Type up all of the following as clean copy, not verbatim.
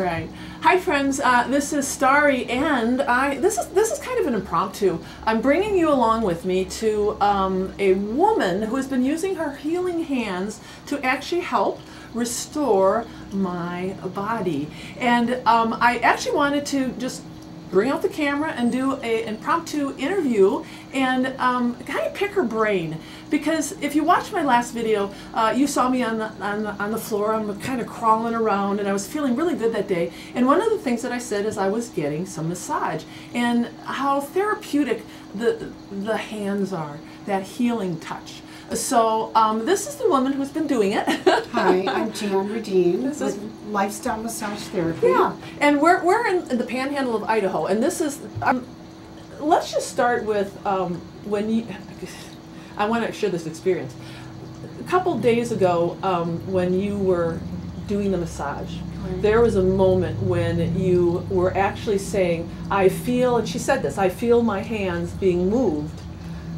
All right. Hi, friends. This is Starry, and this is kind of an impromptu. I'm bringing you along with me to a woman who has been using her healing hands to actually help restore my body. And I actually wanted to just bring out the camera and do an impromptu interview and kind of pick her brain, because if you watched my last video, you saw me on the floor. I'm kind of crawling around, and I was feeling really good that day. And one of the things that I said is I was getting some massage, and how therapeutic the hands are, that healing touch. So this is the woman who's been doing it. Hi, I'm Jan Redeem with Lifestyle Massage Therapy. Yeah, and we're in the panhandle of Idaho, and this is, let's just start with when you, I want to share this experience. A couple days ago, when you were doing the massage, there was a moment when you were actually saying, I feel, and she said this, I feel my hands being moved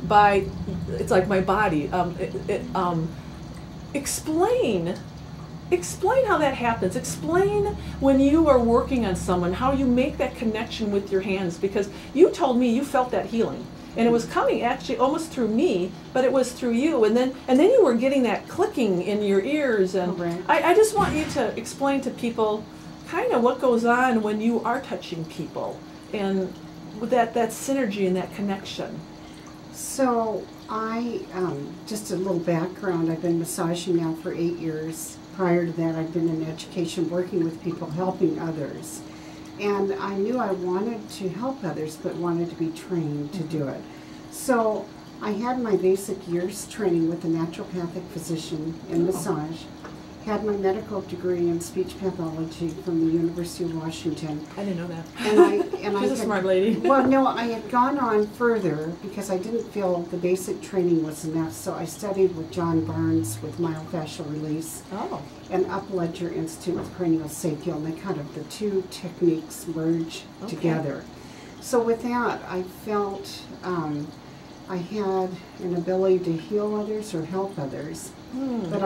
by, it's like my body. Explain how that happens. Explain when you are working on someone, how you make that connection with your hands, because you told me you felt that healing. And it was coming actually almost through me, but it was through you. And then you were getting that clicking in your ears. And I just want you to explain to people kind of what goes on when you are touching people, and with that synergy and that connection. So just a little background, I've been massaging now for 8 years. Prior to that, I've been in education, working with people, helping others. And I knew I wanted to help others, but wanted to be trained to do it. So I had my basic years training with a naturopathic physician in massage. Had my medical degree in speech pathology from the University of Washington. I didn't know that. And She's a smart lady. Well, no, I had gone on further because I didn't feel the basic training was enough. So I studied with John Barnes with myofascial release, and Upledger Institute with cranial sacral, and they kind of, the two techniques merge together. So with that, I felt I had an ability to heal others or help others, but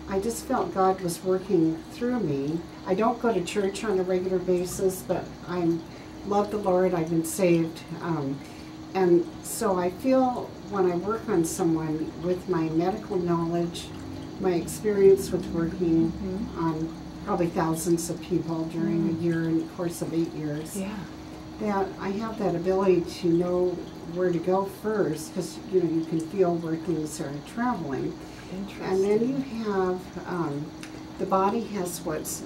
I just felt God was working through me. I don't go to church on a regular basis, but I love the Lord. I've been saved. And so I feel when I work on someone with my medical knowledge, my experience with working on probably thousands of people during a year in the course of 8 years, that I have that ability to know where to go first, because you can feel where things are traveling. And then you have, the body has what's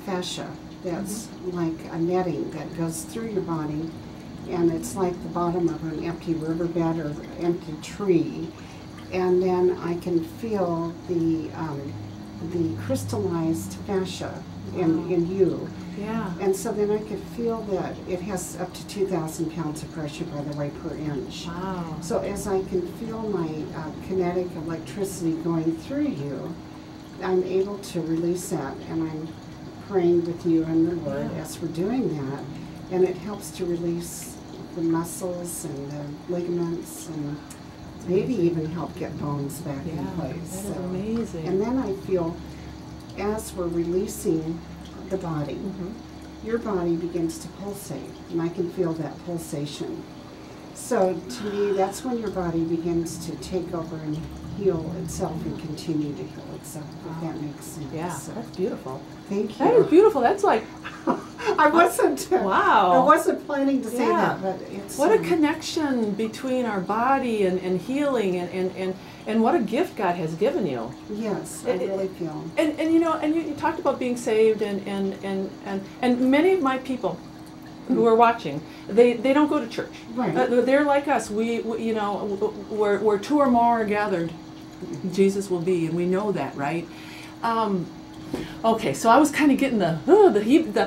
fascia, that's like a netting that goes through your body, and it's like the bottom of an empty riverbed or empty tree. And then I can feel the crystallized fascia in you. Yeah. And so then I could feel that it has up to 2,000 pounds of pressure, by the way, per inch. Wow. So as I can feel my kinetic electricity going through you, I'm able to release that, and I'm praying with you and the Lord as we're doing that, and it helps to release the muscles and the ligaments, and maybe even help get bones back in place. That is amazing. And then I feel, as we're releasing the body, your body begins to pulsate, and I can feel that pulsation. So to me, that's when your body begins to take over and heal itself and continue to heal itself, if that makes sense. Yeah, so, that's beautiful. Thank you. That is beautiful. That's like, I wasn't planning to say that, but it's what a connection between our body and healing and what a gift God has given you. Yes, I really feel. And you talked about being saved, and many of my people who are watching, they don't go to church. Right. They're like us. Where two or more are gathered, Jesus will be, and we know that, right? Okay, so I was kind of getting not that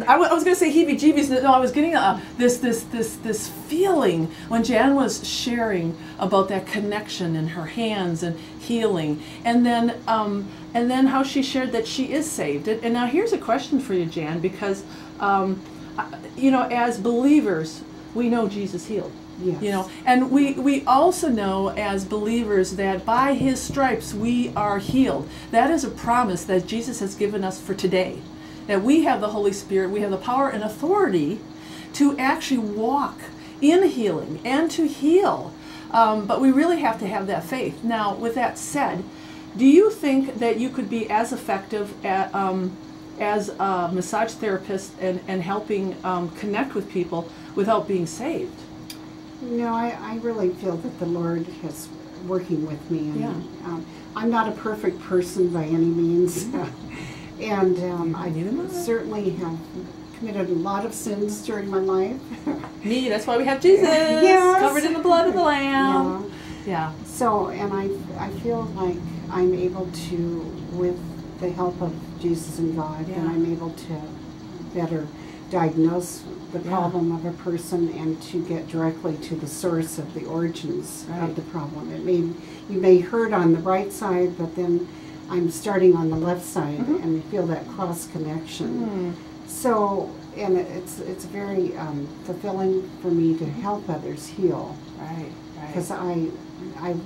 I was going to say heebie-jeebies. No, I was getting this feeling when Jan was sharing about that connection in her hands and healing, and then how she shared that she is saved. And now here's a question for you, Jan, because as believers, we know Jesus healed. Yes. And we also know as believers that by His stripes we are healed. That is a promise that Jesus has given us for today. that we have the Holy Spirit, we have the power and authority to actually walk in healing and to heal. But we really have to have that faith. Now, with that said, do you think that you could be as effective as a massage therapist and helping connect with people without being saved? No, I really feel that the Lord is working with me. And, I'm not a perfect person by any means. And I certainly have committed a lot of sins during my life. Me, that's why we have Jesus, covered in the blood of the Lamb. Yeah. So, and I feel like I'm able to, with the help of Jesus and God, and I'm able to better diagnose the problem of a person and to get directly to the source of the origins of the problem. You may hurt on the right side, but then I'm starting on the left side, and we feel that cross connection. So, and it's very fulfilling for me to help others heal. Because I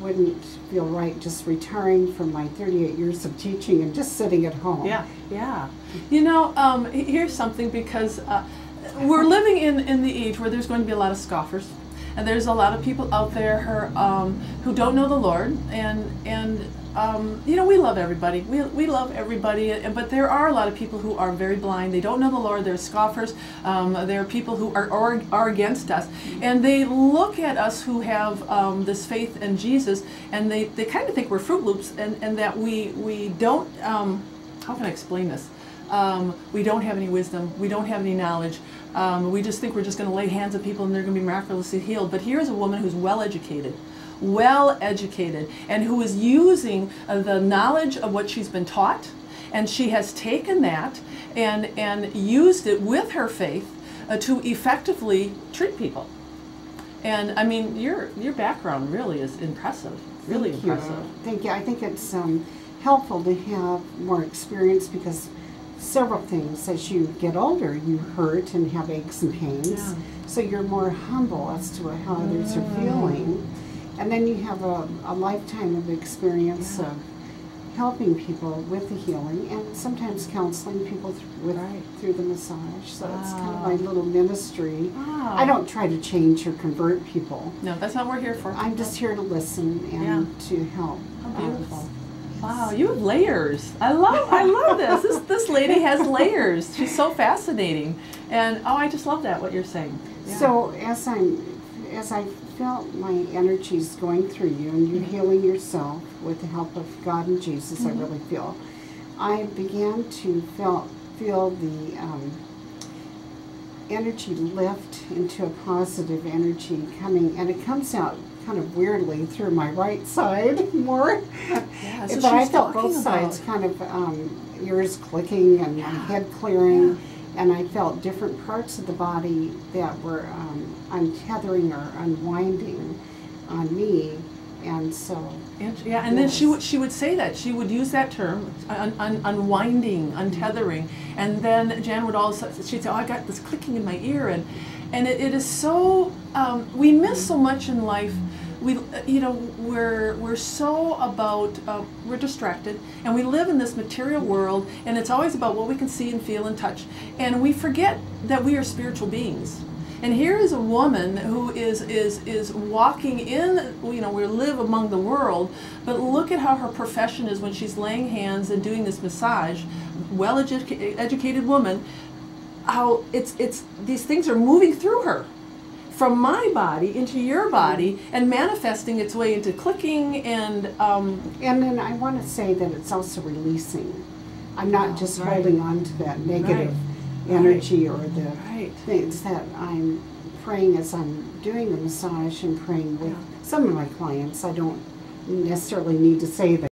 wouldn't feel right just retiring from my 38 years of teaching and just sitting at home. You know, here's something, because we're living in the age where there's going to be a lot of scoffers. And there's a lot of people out there who don't know the Lord, and you know, we love everybody. We love everybody, but there are a lot of people who are very blind. They don't know the Lord. They're scoffers. There are people who are against us, and they look at us who have this faith in Jesus, and they kind of think we're Fruit Loops, and that we don't. How can I explain this? We don't have any wisdom. We don't have any knowledge. We just think we're just going to lay hands on people and they're going to be miraculously healed. But here's a woman who's well educated, and who is using the knowledge of what she's been taught, and she has taken that and used it with her faith to effectively treat people. And I mean, your background really is impressive, really impressive. Thank you. I think it's helpful to have more experience, because several things, as you get older, you hurt and have aches and pains, so you're more humble as to how others are feeling. And then you have a lifetime of experience of helping people with the healing, and sometimes counseling people through the massage. So it's kind of my little ministry. I don't try to change or convert people. No, that's not what we're here for. I'm just here to listen and to help. How beautiful. Wow, you have layers. I love this. This lady has layers. She's so fascinating. And I just love that, what you're saying. So as I felt my energies going through you, and you healing yourself with the help of God and Jesus, I really feel, I began to feel the energy lift into a positive energy coming, and it comes out kind of weirdly through my right side more. So but I felt both sides kind of ears clicking and my head clearing, and I felt different parts of the body that were untethering or unwinding on me. And so and then she would say that, she would use that term, unwinding, untethering, and then Jan would she'd say, oh, I got this clicking in my ear, and it is so we miss so much in life. We're so about we're distracted, and we live in this material world, and it's always about what we can see and feel and touch, and we forget that we are spiritual beings. And here is a woman who is walking in, we live among the world, but look at how her profession is when she's laying hands and doing this massage. Well-educated woman, how it's these things are moving through her, from my body into your body, and manifesting its way into clicking and then I want to say that it's also releasing. I'm not just holding on to that negative energy or the things that I'm praying as I'm doing the massage and praying with some of my clients. I don't necessarily need to say that